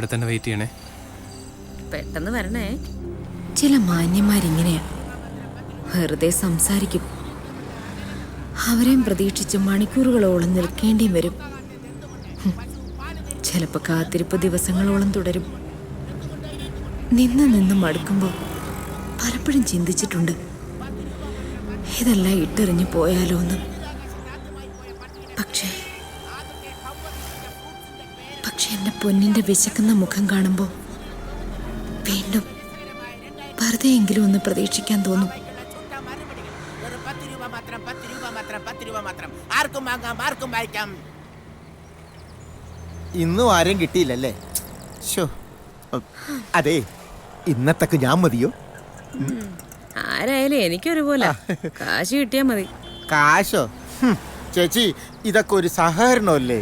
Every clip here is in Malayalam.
ഇവിടെ തന്നെ വെയിറ്റ് ചെയ്യണേ. പെട്ടെന്ന് വരണേ. ചില മാന്യന്മാരിങ്ങനെയാ, വെറുതെ സംസാരിക്കും. അവരെയും പ്രതീക്ഷിച്ച് മണിക്കൂറുകളോളം നിൽക്കേണ്ടിയും വരും. ചിലപ്പോൾ കാത്തിരിപ്പ് ദിവസങ്ങളോളം തുടരും. നിന്ന് മടുക്കുമ്പോൾ പലപ്പോഴും ചിന്തിച്ചിട്ടുണ്ട്, ഇതെല്ലാം ഇട്ടെറിഞ്ഞു പോയാലോ എന്ന്. പക്ഷേ എന്റെ പൊന്നിന്റെ വിശക്കുന്ന മുഖം കാണുമ്പോൾ വീണ്ടും വെറുതെയെങ്കിലും ഒന്ന് പ്രതീക്ഷിക്കാൻ തോന്നും. ഇന്നും ആരെയും കിട്ടിയില്ലല്ലേ? അതെ, ഇന്നത്തേക്ക് ഞാൻ മതിയോ? ആരായാലും എനിക്കൊരുപോലെ കാശ് കിട്ടിയാ മതി. കാശോ? ചേച്ചി, ഇതൊക്കെ ഒരു സഹകരണമല്ലേ?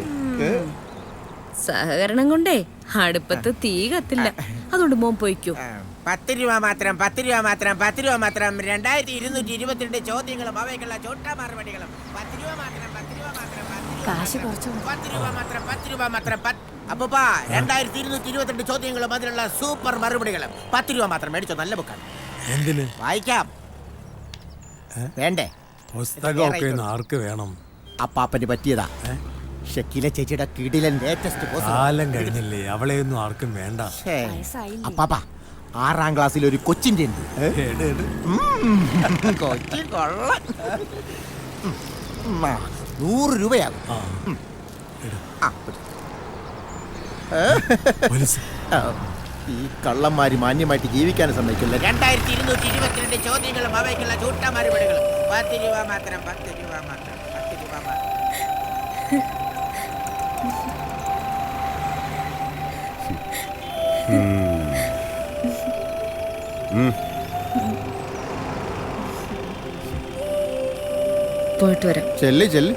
സഹകരണം കൊണ്ടേ അടുപ്പത്ത് തീ കത്തില്ല. അതുകൊണ്ട് മോൻ പോയിക്കോ. 10 രൂപ മാത്രം, 10 രൂപ മാത്രം, 10 രൂപ മാത്രം. 2222 ചോദ്യങ്ങളും അവയ്ക്കുള്ള ചോട്ടാ മറുപടികളും. 10 രൂപ മാത്രം, 10 രൂപ മാത്രം, കാശ് കുറച്ച് 10 രൂപ മാത്രം, 10 രൂപ മാത്രം. അപ്പൂപ്പാ, 2222 ചോദ്യങ്ങളും അതിനുള്ള സൂപ്പർ മറുപടികളും. 10 രൂപ മാത്രം. മേടിച്ചോ, നല്ല ബുക്കാണ്. എന്തിന് വായിക്കാം. വേണ്ടേ? പുസ്തകമൊക്കെ ആർക്ക് വേണം? അപ്പാപ്പന് പറ്റിയതാ. ഷക്കീല ചേച്ചിയുടെ കിടിലൻ ലേറ്റസ്റ്റ് കാലം കഴിഞ്ഞില്ലേ, അവളെയൊന്നും ആർക്കും വേണ്ട. അപ്പാപ്പ, 6ാം ക്ലാസ്സിൽ ഒരു കൊച്ചിന്റെ ഉണ്ട്. കൊച്ചി കൊള്ളാം. 100 രൂപയാകും. ഈ കള്ളന്മാര് മാന്യമായിട്ട് ജീവിക്കാൻ സമ്മതിക്കില്ല. 2222 ചോദ്യങ്ങളും അവയ്ക്കുള്ള ചൂട്ട മറുപടികളും. 10 രൂപ മാത്രം, 10 രൂപ മാത്രം, 10 രൂപ മാത്രം. പോയിട്ട് വരാം. ചെല്ല് ചെല്ല്.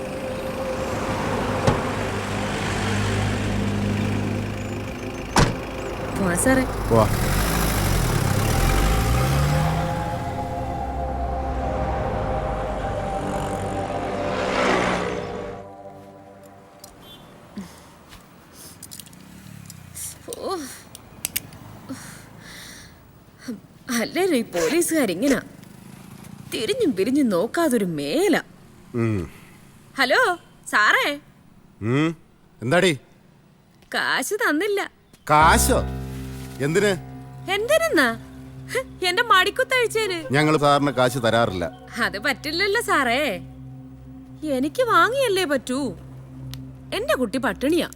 പോവാ സാറേ. വാ. അല്ലേലും ഈ പോലീസുകാരിങ്ങനെ തിരിഞ്ഞും പിരിഞ്ഞും നോക്കാതൊരു മേല. ഹലോ സാറേ. എന്താടി? കാശ് തന്നില്ല. കാശോ? എന്തിന്? എന്തിനാ? എന്റെ മടിക്കുത്തഴിച്ചേന്. ഞങ്ങൾ സാറിന് കാശ് തരാറില്ല. അത് പറ്റില്ലല്ലോ സാറേ, എനിക്ക് വാങ്ങിയല്ലേ പറ്റൂ. എന്റെ കുട്ടി പട്ടിണിയാ.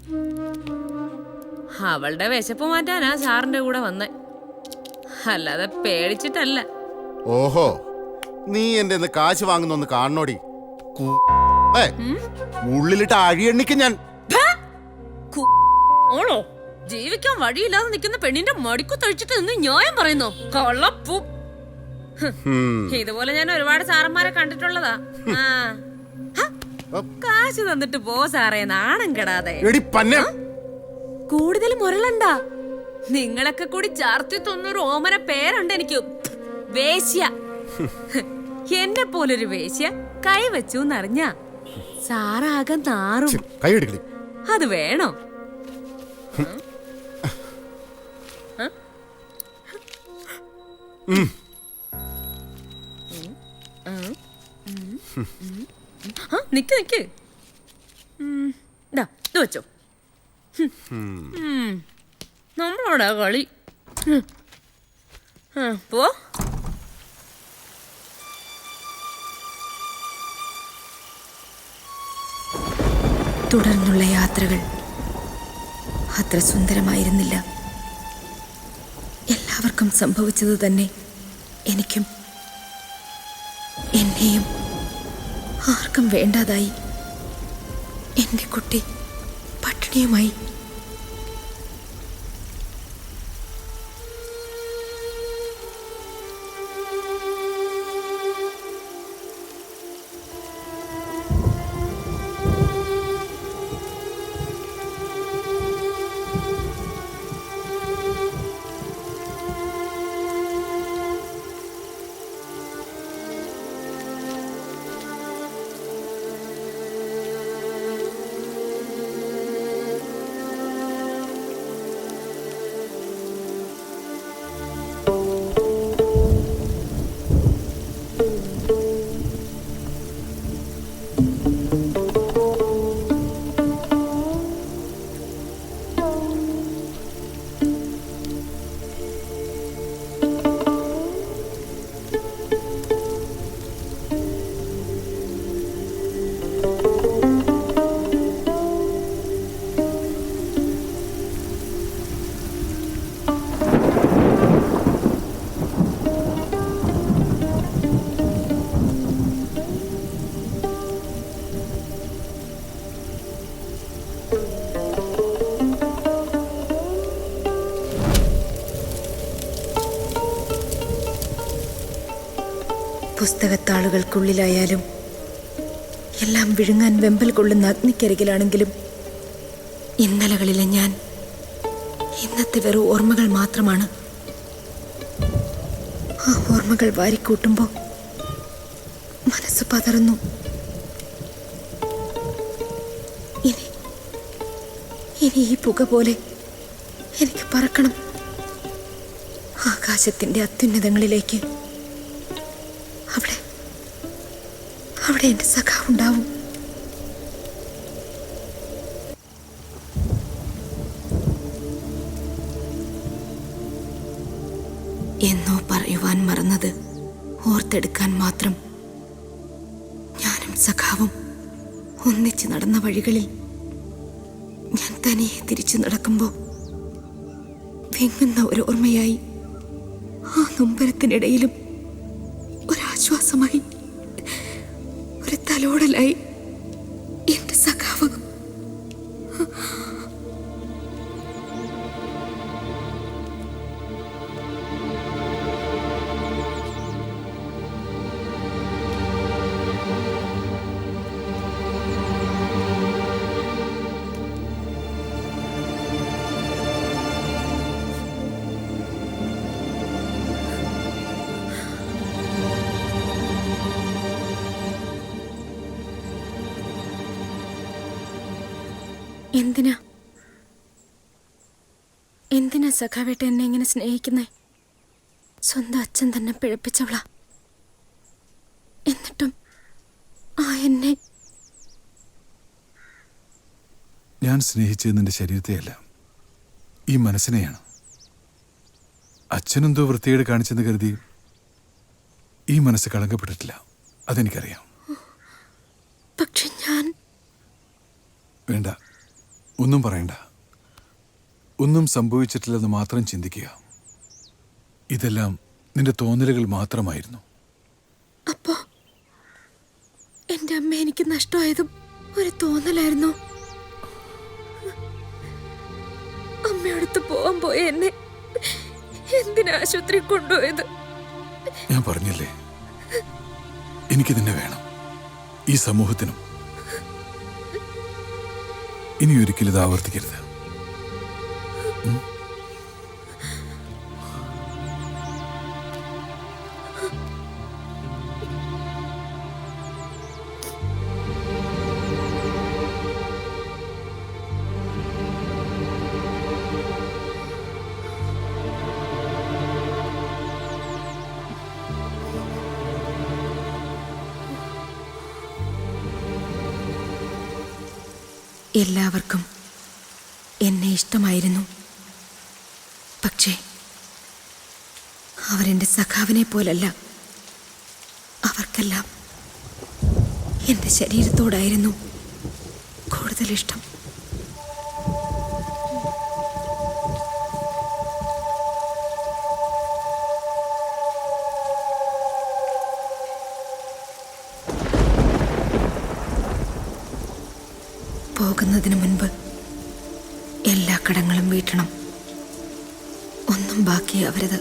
അവളുടെ വിശപ്പ് മാറ്റാനാ സാറിന്റെ കൂടെ വന്നേ, അല്ലാതെ പേടിച്ചിട്ടല്ല. ഓഹോ, നീ എന്റെ കാശ് വാങ്ങുന്നൊന്ന് കാണണോടി. ഉള്ളിലിട്ട് അഴിയെണ്ണിക്ക് ഞാൻ. ഓളോ, ജീവിക്കാൻ വഴിയില്ലാതെ നിൽക്കുന്ന പെണ്ണിന്റെ മടിക്കുത്തഴിച്ചിട്ട് നിന്ന് ന്യായം പറയുന്നോ? കള്ളപ്പൂ. ഇതുപോലെ ഞാൻ ഒരുപാട് സാറന്മാരെ കണ്ടിട്ടുള്ളതാ. കാശ് തന്നിട്ട് പോ സാറേ, നാണം കെടാതെ. കൂടുതൽ മുരളണ്ട. നിങ്ങളൊക്കെ കൂടി ചാർത്തി തൊന്നൊരു ഓമന പേരുണ്ട് എനിക്ക്, വേശ്യ. എന്നെ പോലൊരു വേശ്യ കൈവച്ചു എന്നറിഞ്ഞ സാറാകെ നാറും. അത് വേണോ? നിക്ക് നിക്ക്, ഇത് വെച്ചോ. നമ്മളോടാ കളി. പോ. തുടർന്നുള്ള യാത്രകൾ അത്ര സുന്ദരമായിരുന്നില്ല. എല്ലാവർക്കും സംഭവിച്ചത് തന്നെ എനിക്കും. എന്നെയും ആർക്കും വേണ്ടാതായി. എൻ്റെ കുട്ടി പട്ടിണിയുമായി. പുസ്തകത്താളുകൾക്കുള്ളിലായാലും എല്ലാം വിഴുങ്ങാൻ വെമ്പൽ കൊള്ളുന്ന അഗ്നിക്കരികിലാണെങ്കിലും ഇന്നലകളിലെ ഞാൻ ഇന്നത്തെ വെറും ഓർമ്മകൾ മാത്രമാണ്. ആ ഓർമ്മകൾ വാരിക്കൂട്ടുമ്പോൾ മനസ്സ് പതറുന്നു. ഇനി ഈ പുക പോലെ എനിക്ക് പറക്കണം ആകാശത്തിന്റെ അത്യുന്നതങ്ങളിലേക്ക്. അവിടെ എന്റെ സഖാവുണ്ടാവും. എന്നോ പറയുവാൻ മറന്നത് ഓർത്തെടുക്കാൻ മാത്രം ഞാനും സഖാവും ഒന്നിച്ച് നടന്ന വഴികളിൽ ഞാൻ തനിയെ തിരിച്ചു നടക്കുമ്പോൾ വിങ്ങുന്ന ഒരു ഓർമ്മയായി, ആ നൊമ്പരത്തിനിടയിലും ഒരാശ്വാസമായി, ഒരു തലോടലായി എന്റെ സഖാവ്. എന്തിനാ സഖാവേട്ട എന്നെ ഇങ്ങനെ സ്നേഹിക്കുന്നേ? സ്വന്തം അച്ഛൻ തന്നെ പിഴപ്പിച്ചവളാ. എന്നിട്ടും എന്നെ ഞാൻ സ്നേഹിച്ചത് നിന്റെ ശരീരത്തെയല്ല, ഈ മനസ്സിനെയാണ്. അച്ഛനെന്തോ വൃത്തികേട് കാണിച്ചെന്ന് കരുതി ഈ മനസ്സ് കളങ്കപ്പെട്ടിട്ടില്ല, അതെനിക്കറിയാം. പക്ഷെ ഞാൻ വേണ്ട, ഒന്നും പറയണ്ട. ഒന്നും സംഭവിച്ചിട്ടില്ലെന്ന് മാത്രം ചിന്തിക്കുക. ഇതെല്ലാം നിന്റെ തോന്നലുകൾ മാത്രമായിരുന്നു. അപ്പോ എന്റെ അമ്മ എനിക്ക് നഷ്ടമായതും ഒരു തോന്നലായിരുന്നു. അമ്മയോടത്ത് പോവാൻ പോയ എന്നെ എന്തിനാ ആശുപത്രി കൊണ്ടുപോയത്? ഞാൻ പറഞ്ഞില്ലേ, എനിക്ക് നിന്നെ വേണം, ഈ സമൂഹത്തിനും. ഇനി ഒരിക്കലും ഇത് ആവർത്തിക്കരുത്. എല്ലാവർക്കും എന്നെ ഇഷ്ടമായിരുന്നു. പക്ഷേ അവരെന്റെ സഖാവിനെ പോലല്ല. അവർക്കെല്ലാം എന്റെ ശരീരത്തോടായിരുന്നു കൂടുതൽ ഇഷ്ടം. പോകുന്നതിന് മുൻപ് എല്ലാ കടങ്ങളും വീട്ടണം. ഒന്നും ബാക്കിയാവരുത്.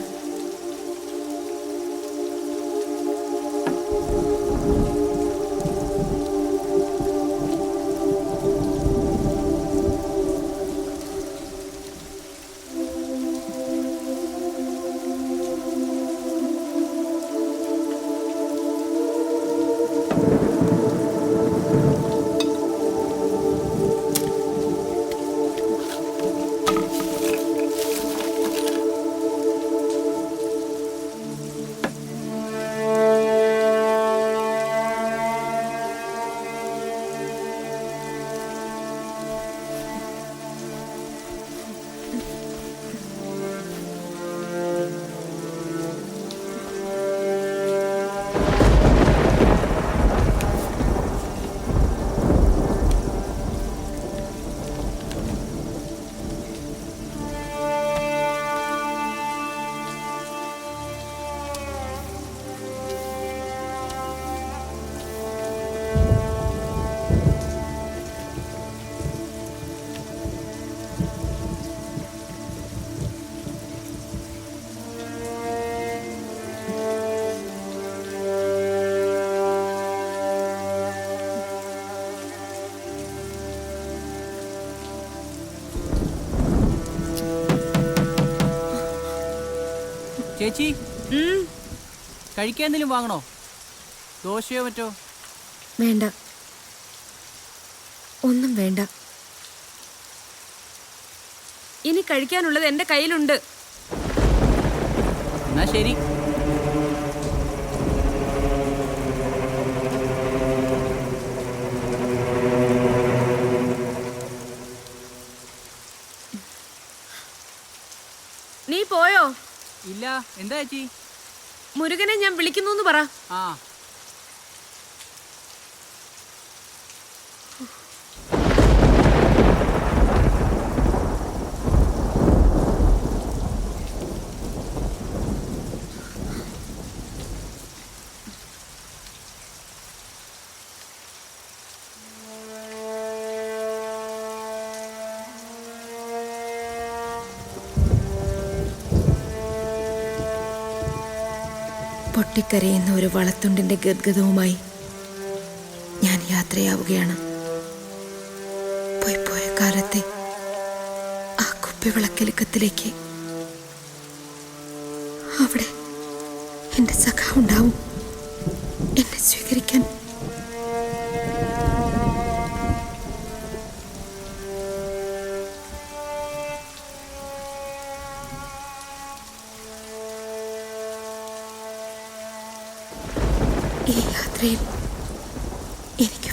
ചേച്ചി കഴിക്കാൻ എന്തെങ്കിലും വാങ്ങണോ? ദോശയോ മറ്റോ? വേണ്ട, ഒന്നും വേണ്ട. ഇനി കഴിക്കാനുള്ളത് എന്റെ കയ്യിലുണ്ട്. എന്നാ ശരി. നീ പോയോ? ഇല്ല. എന്താ ചേച്ചി? മുരുകനെ ഞാൻ വിളിക്കുന്നു പറ. ആ പൊട്ടിക്കരയുന്ന ഒരു വളത്തുണ്ടിന്റെ ഗദ്ഗതവുമായി ഞാൻ യാത്രയാവുകയാണ്. പോയ കാലത്തെ ആ കുപ്പിവിളക്കലുക്കത്തിലേക്ക്. അവിടെ എന്റെ സഖാവുണ്ടാവും എന്നെ സ്വീകരിക്കാൻ. ഈ യാത്രയിൽ എനിക്ക്